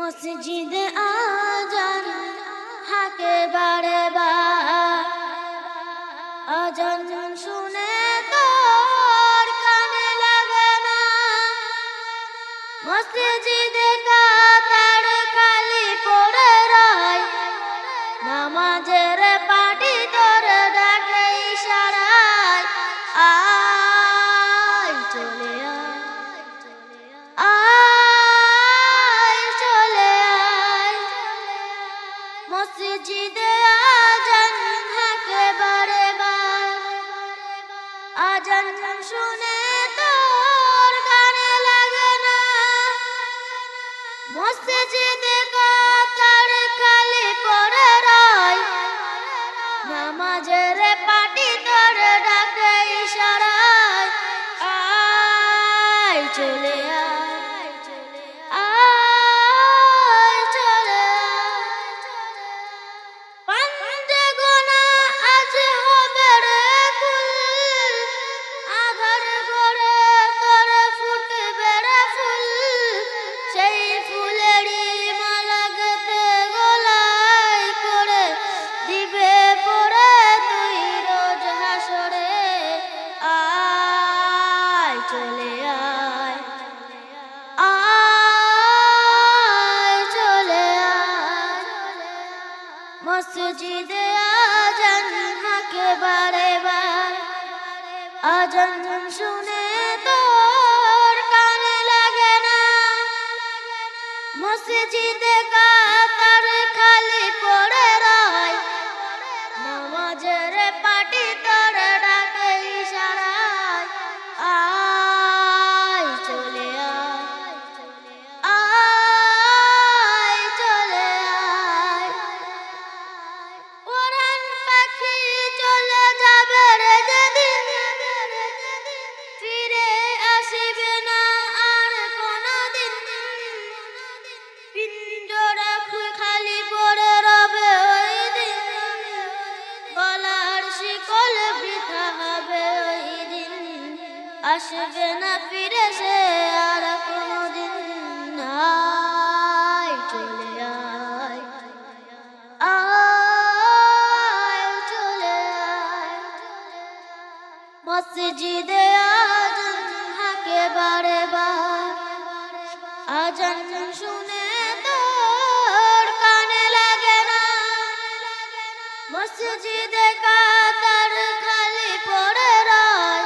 মসজিদে আজান হাকে বারে বার, আজান শুনে তোর কানে লাগে না। মসজিদে কাতার খালি পড়ে রয়, নামাজের পাটি তোর ডাকে ইশারায়। আয় চলে আয় চলে আয়, মসজিদে আজান হাকে বারে বার, আজান শুনে তোর কানে লাগে না। মসজিদে কাতার খালি পড়ে রয়, নামাজের পাটি তোর ডাকে ইশারায়। আয় চলে আয় চলে আয়, পাঞ্জে গোনা আজ হবে রে কুল, আঘার গড়ে তোর ফুটবে রে ফুল। সেই ফুলেরই মালা গেঁথে গলায় করে দিবে পড়ে তুই রোজ হাসরে। আয় চলে আয় চলে আয়, মসজিদে আজান হাকে বারে বার, আজান শুনে তোর কানে লাগে না। মসজিদে কাতার খালি পড়ে রয়, নামাজের পাটি তোর ডাকে ইশারায়। আয় চলে আয় চলে আয়, কোরআন পাখি চলে যাবে রে যেদিন, ফিরে আসিবে না আর কোনদিন। পিঞ্জরা খালি পড়ে রবে ওই দিন, গলার শিকল বৃথা হবে ওই দিন। আসবে না ফিরে সে আর কোনদিন। আয় চলে আয় চলে আয়, মসজিদে আজান হাকে বারে বার, আজান শুনে তোর কানে লাগে না। মসজিদে কাতার খালি পড়ে রয়,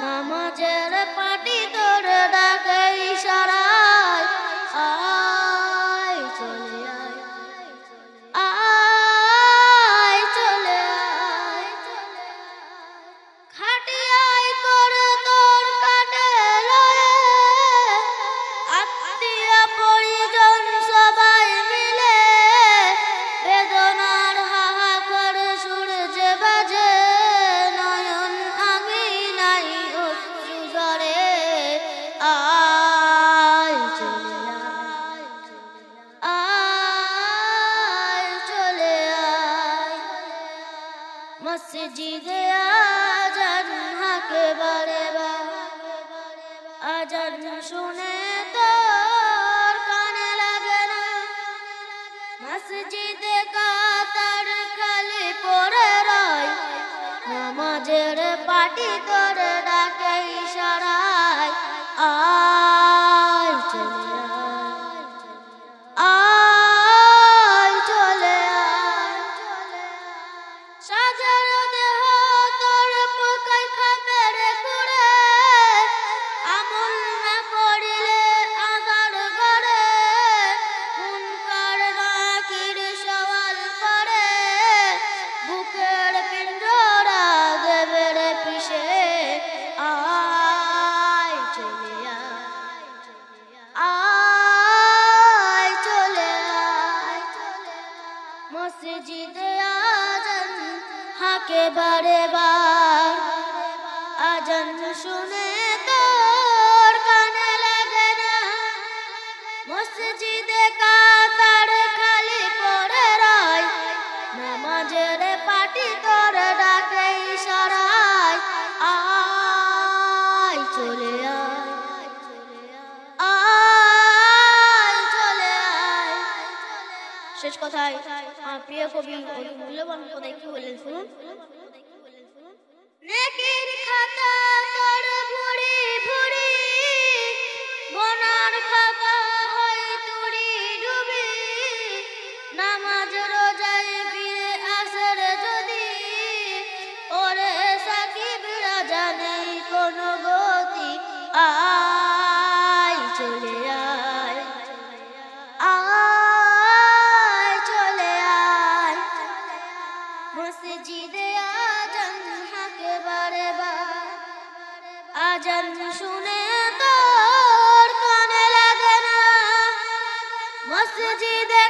নামাজের পাটি তোর ডাকে ইশারায়। আয় চলে আয় চলে আয়, খাটিয়ায় করে তোর কাটে লয়ে, আত্মীয় পরিজন সবাই মিলে বেদনার হাহাকার সুর যে বাজে। নয়ন আমি নাই অশ্রু ঝরে। আয় চলে আয় চলে আয়, মসজিদে আজান হাকে বারে বার, আজান শুনে তোর কানে লাগে না। মসজিদে কাতার খালি পড়ে রয়, নামাজের পাটি তোর ডাকে ইশারায়। আয় চলে আয় চলে আয়, সাজার দেহ তোর পোকায় খাবে রে কুড়ে। আমল না করিলে আধার গড়ে, মুনকার নাকির সওয়াল করে। বুকের পিঞ্জরা দেবে রে পিষে। আয় চলে আয় চলে আয়, মসজিদে আজান হাকে বারে বার, আজান শুনে তোর কানে লাগে না। মসজিদে কাতার খালি পড়ে রয়, নামাজের পাটি তোর ডাকে ইশারায়। আয় চলে আয় চলে শেষ কথায় আমার প্রিয় কবি ওই মূল্যবান কথায় কি বলেন শুনুন। নেকির খাতা তোর ভুরি ভুরি, গুনার খাতা হয় তুড়ি ডুবি, নামাজ রোজায় ফিরে আসর যদি, ওরে সাকিব রাজা নেই কোনো গতি, আয় চলে আয়, আয় চলে আয়, মসজিদে আজান হাকে বারে বার, আজান শুনে তোর কানে লাগে না, মসজিদে